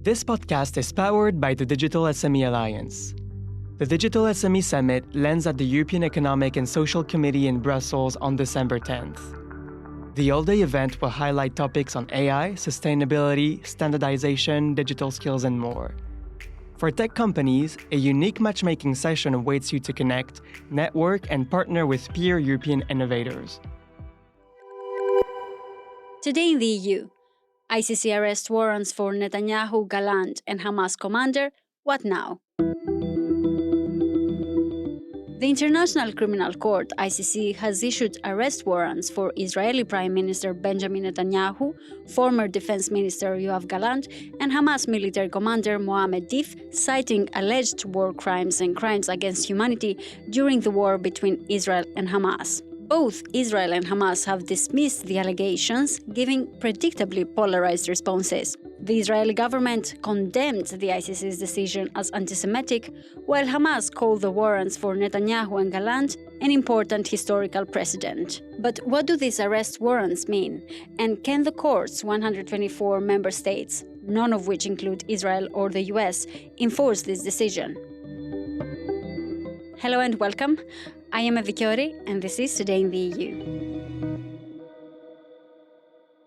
This podcast is powered by the Digital SME Alliance. The Digital SME Summit lands at the European Economic and Social Committee in Brussels on December 10th. The all-day event will highlight topics on AI, sustainability, standardization, digital skills, and more. For tech companies, a unique matchmaking session awaits you to connect, network, and partner with peer European innovators. Today in the EU, ICC arrest warrants for Netanyahu, Gallant, and Hamas commander. What now? The International Criminal Court, ICC, has issued arrest warrants for Israeli Prime Minister Benjamin Netanyahu, former Defence Minister Yoav Gallant, and Hamas military commander Mohammed Deif, citing alleged war crimes and crimes against humanity during the war between Israel and Hamas. Both Israel and Hamas have dismissed the allegations, giving predictably polarised responses. The Israeli government condemned the ICC's decision as antisemitic, while Hamas called the warrants for Netanyahu and Gallant an important historical precedent. But what do these arrest warrants mean? And can the court's 124 member states, none of which include Israel or the US, enforce this decision? Hello and welcome. I am Evi Kiorri, and this is Today in the EU.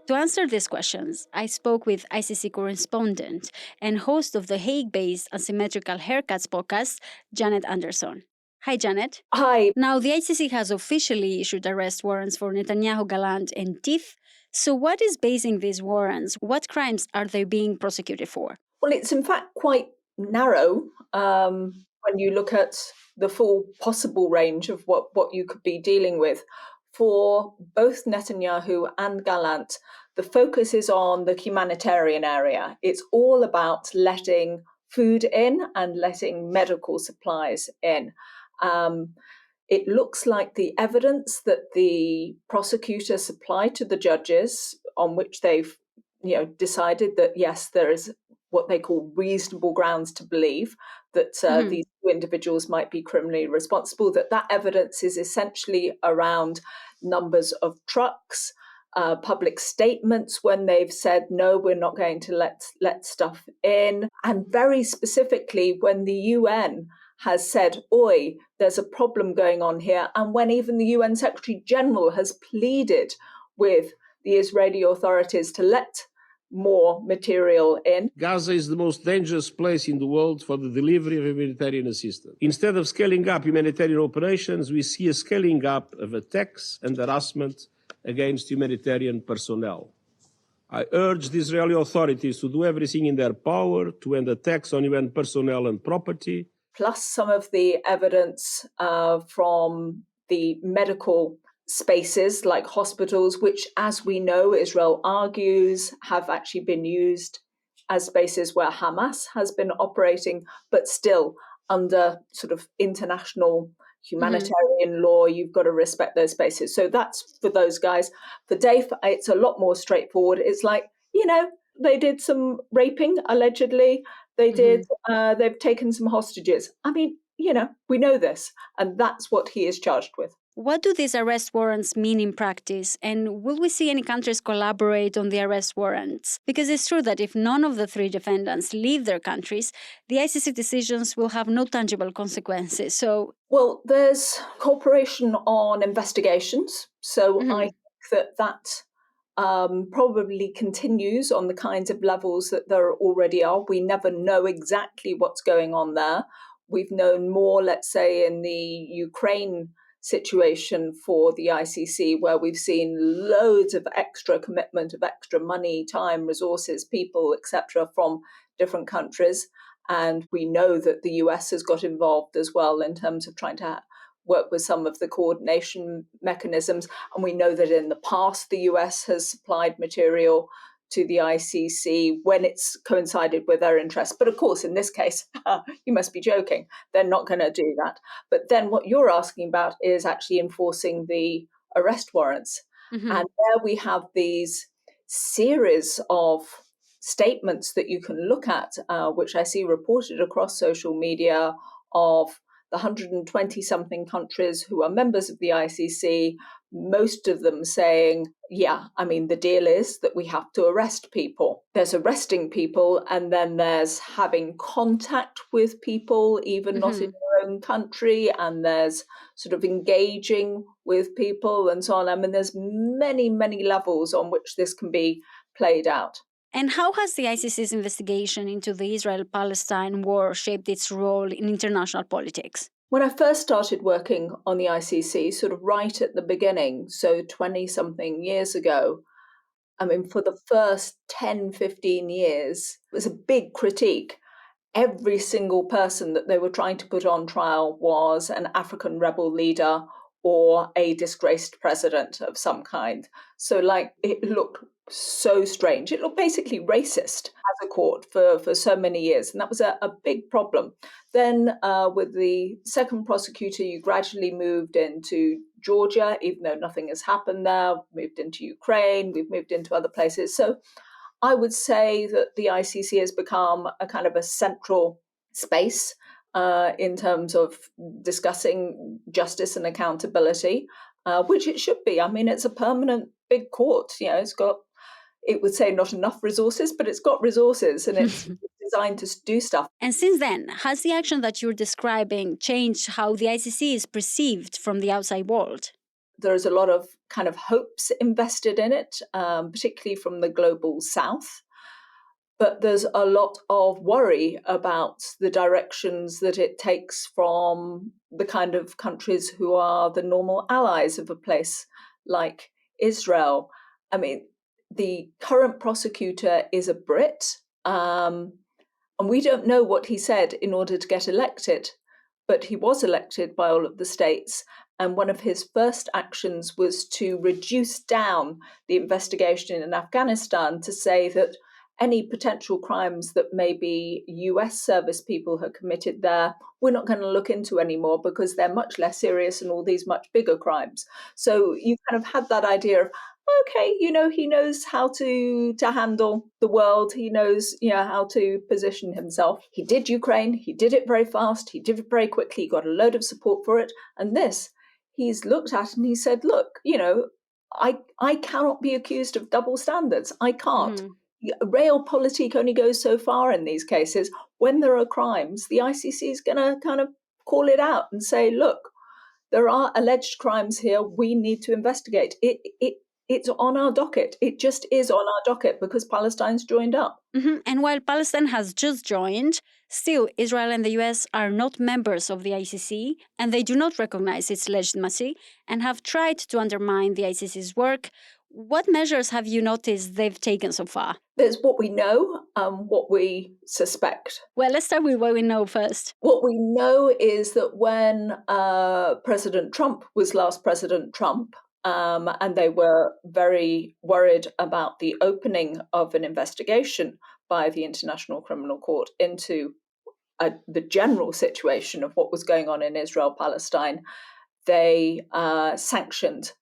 To answer these questions, I spoke with ICC correspondent and host of the Hague-based Asymmetrical Haircuts podcast, Janet Anderson. Hi, Janet. Hi. Now, the ICC has officially issued arrest warrants for Netanyahu, Gallant, and Deif. So what is basing these warrants? What crimes are they being prosecuted for? Well, it's in fact quite narrow when you look at the full possible range of what you could be dealing with. For both Netanyahu and Gallant, the focus is on the humanitarian area. It's all about letting food in and letting medical supplies in. It looks like the evidence that the prosecutor supplied to the judges, on which they've decided that, yes, there is what they call reasonable grounds to believe that these two individuals might be criminally responsible, that evidence is essentially around numbers of trucks, public statements when they've said, no, we're not going to let stuff in. And very specifically, when the UN has said, oi, there's a problem going on here. And when even the UN Secretary General has pleaded with the Israeli authorities to let more material in. Gaza is the most dangerous place in the world for the delivery of humanitarian assistance. Instead of scaling up humanitarian operations, we see a scaling up of attacks and harassment against humanitarian personnel. I urge the Israeli authorities to do everything in their power to end attacks on UN personnel and property. Plus some of the evidence from the medical spaces like hospitals, which, as we know, Israel argues have actually been used as spaces where Hamas has been operating, but still under sort of international humanitarian law, you've got to respect those spaces. So that's for those guys. For Deif, it's a lot more straightforward. It's like, they did some raping, allegedly. They did, they've taken some hostages. I mean, we know this, and that's what he is charged with. What do these arrest warrants mean in practice? And will we see any countries collaborate on the arrest warrants? Because it's true that if none of the three defendants leave their countries, the ICC decisions will have no tangible consequences. So, well, there's cooperation on investigations. So I think that probably continues on the kinds of levels that there already are. We never know exactly what's going on there. We've known more, let's say, in the Ukraine situation for the ICC, where we've seen loads of extra commitment of extra money, time, resources, people, etc. from different countries. And we know that the US has got involved as well in terms of trying to work with some of the coordination mechanisms. And we know that in the past, the US has supplied material to the ICC when it's coincided with their interests. But of course, in this case, you must be joking. They're not going to do that. But then what you're asking about is actually enforcing the arrest warrants. And there we have these series of statements that you can look at, which I see reported across social media, of the 120-something countries who are members of the ICC most of them saying, yeah, I mean, the deal is that we have to arrest people. There's arresting people, and then there's having contact with people, even not in your own country, and there's sort of engaging with people and so on. I mean, there's many, many levels on which this can be played out. And how has the ICC's investigation into the Israel-Palestine war shaped its role in international politics? When I first started working on the ICC, sort of right at the beginning, so 20-something years ago, I mean, for the first 10, 15 years, it was a big critique. Every single person that they were trying to put on trial was an African rebel leader or a disgraced president of some kind. So, like, it looked so strange. It looked basically racist as a court for so many years. And that was a big problem. Then with the second prosecutor, you gradually moved into Georgia, even though nothing has happened there, moved into Ukraine, we've moved into other places. So I would say that the ICC has become a kind of a central space in terms of discussing justice and accountability, which it should be. I mean, it's a permanent big court. You know, it's got, it would say not enough resources, but it's got resources and it's designed to do stuff. And since then, has the action that you're describing changed how the ICC is perceived from the outside world? There's a lot of kind of hopes invested in it, particularly from the global south. But there's a lot of worry about the directions that it takes from the kind of countries who are the normal allies of a place like Israel. I mean, the current prosecutor is a Brit, and we don't know what he said in order to get elected, but he was elected by all of the states. And one of his first actions was to reduce down the investigation in Afghanistan to say that any potential crimes that maybe US service people have committed there, we're not going to look into anymore because they're much less serious and all these much bigger crimes. So you kind of had that idea of, okay, you know, he knows how to handle the world. He knows, you know, how to position himself. He did Ukraine. He did it very fast. He did it very quickly. He got a load of support for it. And this, he's looked at and he said, look, you know, I cannot be accused of double standards. I can't. Realpolitik only goes so far in these cases. When there are crimes, the ICC is going to kind of call it out and say, look, there are alleged crimes here. We need to investigate. It's on our docket. It just is on our docket because Palestine's joined up. And while Palestine has just joined, still Israel and the US are not members of the ICC, and they do not recognize its legitimacy and have tried to undermine the ICC's work. What measures have you noticed they've taken so far? There's what we know, what we suspect. Well, let's start with what we know first. What we know is that when President Trump was last President Trump, and they were very worried about the opening of an investigation by the International Criminal Court into the general situation of what was going on in Israel-Palestine, they sanctioned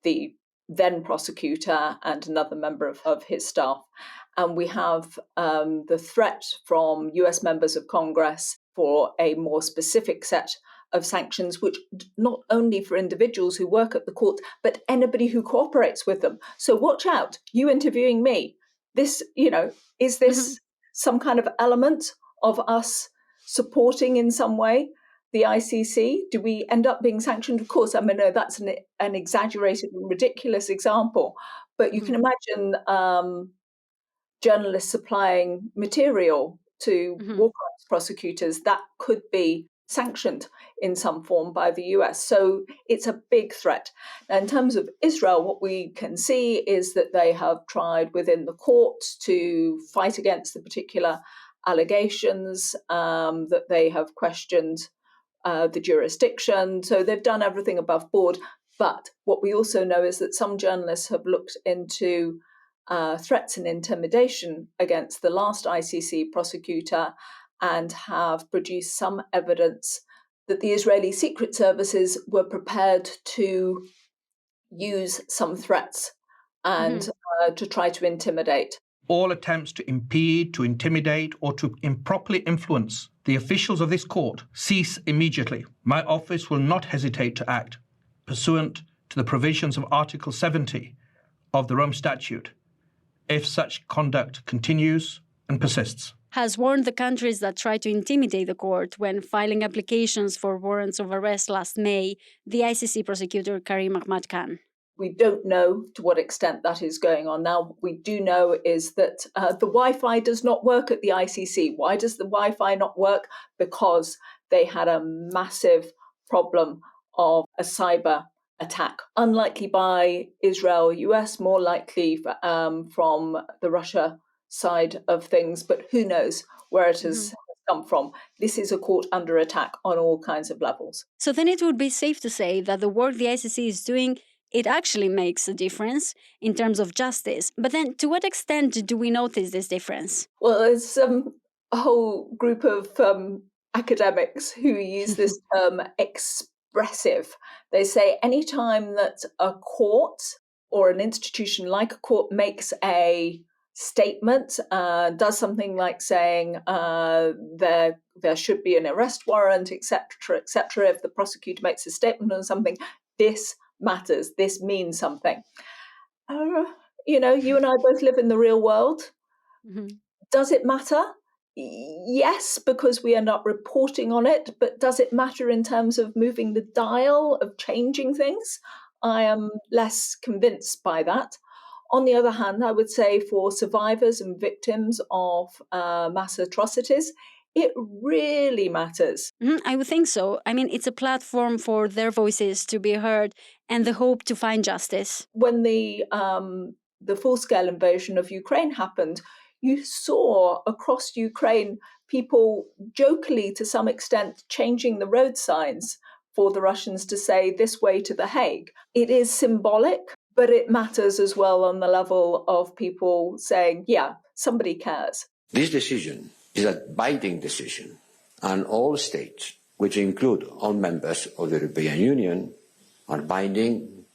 the then prosecutor and another member of his staff. And we have the threat from US members of Congress for a more specific set of sanctions, which not only for individuals who work at the court, but anybody who cooperates with them. So watch out, you interviewing me. This, you know, is this some kind of element of us supporting in some way the ICC? Do we end up being sanctioned? Of course, I mean, no, that's an exaggerated and ridiculous example, but you can imagine journalists supplying material to war crimes prosecutors that could be sanctioned in some form by the US. So it's a big threat. Now, in terms of Israel, what we can see is that they have tried within the courts to fight against the particular allegations, that they have questioned the jurisdiction. So they've done everything above board. But what we also know is that some journalists have looked into threats and intimidation against the last ICC prosecutor and have produced some evidence that the Israeli secret services were prepared to use some threats and to try to intimidate. All attempts to impede, to intimidate, or to improperly influence the officials of this court cease immediately. My office will not hesitate to act pursuant to the provisions of Article 70 of the Rome Statute if such conduct continues and persists. Has warned the countries that try to intimidate the court when filing applications for warrants of arrest last May, the ICC prosecutor Karim Ahmad Khan. We don't know to what extent that is going on now. What we do know is that the Wi-Fi does not work at the ICC. Why does the Wi-Fi not work? Because they had a massive problem of a cyber attack. Unlikely by Israel, US, more likely from the Russia side of things, but who knows where it has come from. This is a court under attack on all kinds of levels. So then it would be safe to say that the work the ICC is doing, it actually makes a difference in terms of justice. But then to what extent do we notice this difference? Well, there's a whole group of academics who use this term expressive. They say anytime that a court or an institution like a court makes a statement, does something like saying there should be an arrest warrant, etc., if the prosecutor makes a statement on something, this matters, this means something. You and I both live in the real world. Mm-hmm. Does it matter? Yes, because we end up reporting on it, but does it matter in terms of moving the dial, of changing things? I am less convinced by that. On the other hand, I would say for survivors and victims of mass atrocities, it really matters. I would think so. I mean, it's a platform for their voices to be heard and the hope to find justice. When the full-scale invasion of Ukraine happened, you saw across Ukraine people jokingly, to some extent, changing the road signs for the Russians to say this way to The Hague. It is symbolic, but it matters as well on the level of people saying, yeah, somebody cares. This decision is a binding decision, and all states, which include all members of the European Union, are binding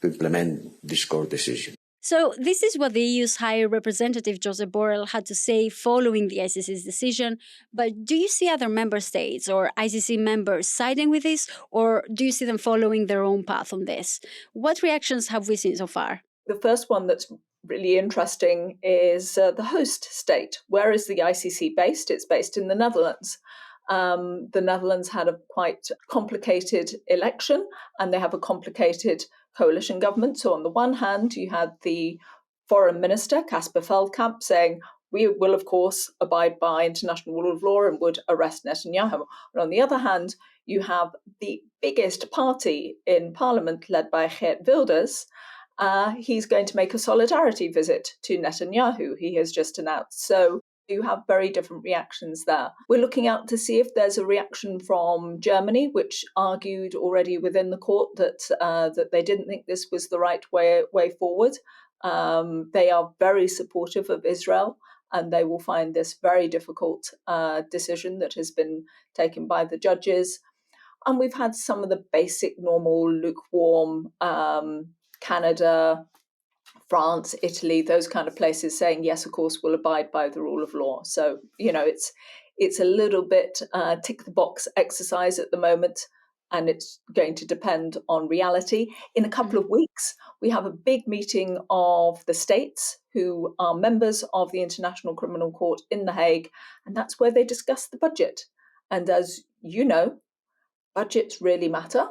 to implement this court decision. So this is what the EU's High Representative Josep Borrell had to say following the ICC's decision. But do you see other member states or ICC members siding with this, or do you see them following their own path on this? What reactions have we seen so far? The first one that's really interesting is the host state. Where is the ICC based? It's based in the Netherlands. The Netherlands had a quite complicated election, and they have a complicated coalition government. So on the one hand, you had the foreign minister, Casper Veldkamp, saying, we will, of course, abide by international rule of law and would arrest Netanyahu. And on the other hand, you have the biggest party in parliament, led by Geert Wilders. He's going to make a solidarity visit to Netanyahu, he has just announced. So you have very different reactions there. We're looking out to see if there's a reaction from Germany, which argued already within the court that they didn't think this was the right way forward. They are very supportive of Israel, and they will find this very difficult decision that has been taken by the judges. And we've had some of the basic, normal, lukewarm Canada, France, Italy, those kind of places saying, yes, of course, we'll abide by the rule of law. So, it's a little bit tick the box exercise at the moment, and it's going to depend on reality. In a couple of weeks, we have a big meeting of the states who are members of the International Criminal Court in The Hague, and that's where they discuss the budget. And as you know, budgets really matter.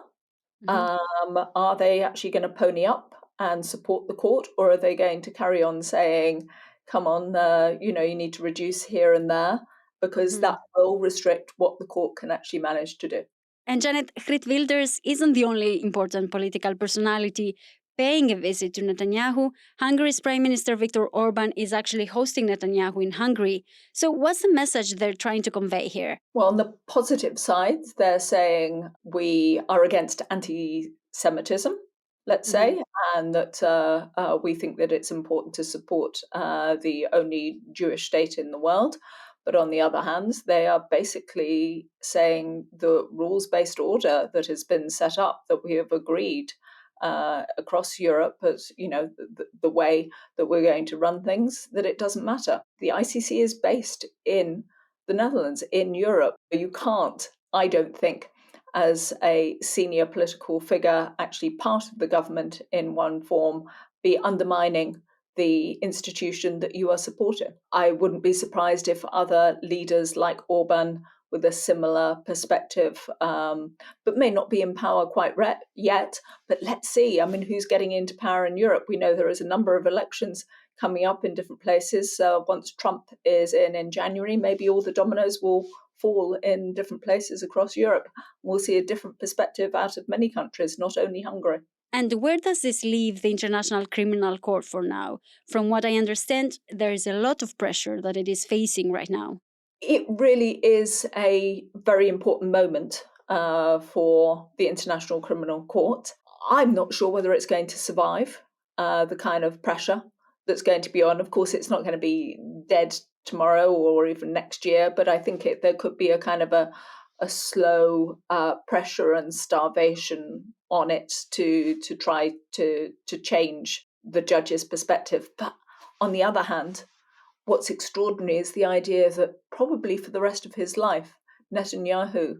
Are they actually going to pony up and support the court, or are they going to carry on saying, come on, you need to reduce here and there, because that will restrict what the court can actually manage to do. And Janet, Geert Wilders isn't the only important political personality paying a visit to Netanyahu. Hungary's Prime Minister Viktor Orban is actually hosting Netanyahu in Hungary. So what's the message they're trying to convey here? Well, on the positive side, they're saying we are against anti-Semitism, let's say, and that we think that it's important to support the only Jewish state in the world. But on the other hand, they are basically saying the rules-based order that has been set up, that we have agreed across Europe as, the way that we're going to run things, that it doesn't matter. The ICC is based in the Netherlands, in Europe. You can't, I don't think, as a senior political figure, actually part of the government in one form, be undermining the institution that you are supporting. I wouldn't be surprised if other leaders like Orban with a similar perspective, but may not be in power quite yet. But let's see. I mean, who's getting into power in Europe? We know there is a number of elections coming up in different places. Once Trump is in January, maybe all the dominoes will fall in different places across Europe. We'll see a different perspective out of many countries, not only Hungary. And where does this leave the International Criminal Court for now? From what I understand, there is a lot of pressure that it is facing right now. It really is a very important moment for the International Criminal Court. I'm not sure whether it's going to survive the kind of pressure that's going to be on. Of course, it's not going to be dead tomorrow or even next year, but I think there could be a kind of a slow pressure and starvation on it to try to change the judge's perspective. But on the other hand, what's extraordinary is the idea that probably for the rest of his life, Netanyahu,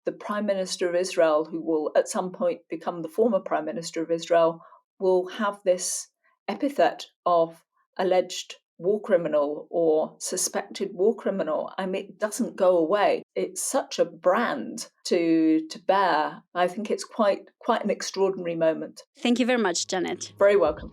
the Prime Minister of Israel, who will at some point become the former Prime Minister of Israel, will have this epithet of alleged war criminal or suspected war criminal. I mean, it doesn't go away. It's such a brand to bear. I think it's quite an extraordinary moment. Thank you very much, Janet. Very welcome.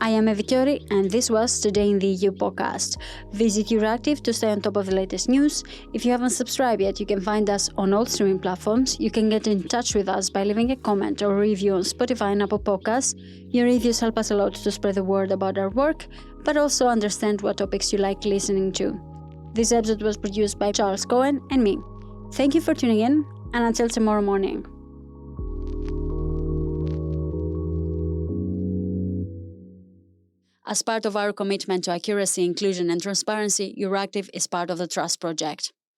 I am Evi Kiorri, and this was Today in the EU podcast. Visit Euractiv to stay on top of the latest news. If you haven't subscribed yet, you can find us on all streaming platforms. You can get in touch with us by leaving a comment or review on Spotify and Apple Podcasts. Your reviews help us a lot to spread the word about our work, but also understand what topics you like listening to. This episode was produced by Charles Cohen and me. Thank you for tuning in, and until tomorrow morning. As part of our commitment to accuracy, inclusion, and transparency, Euractiv is part of the Trust Project.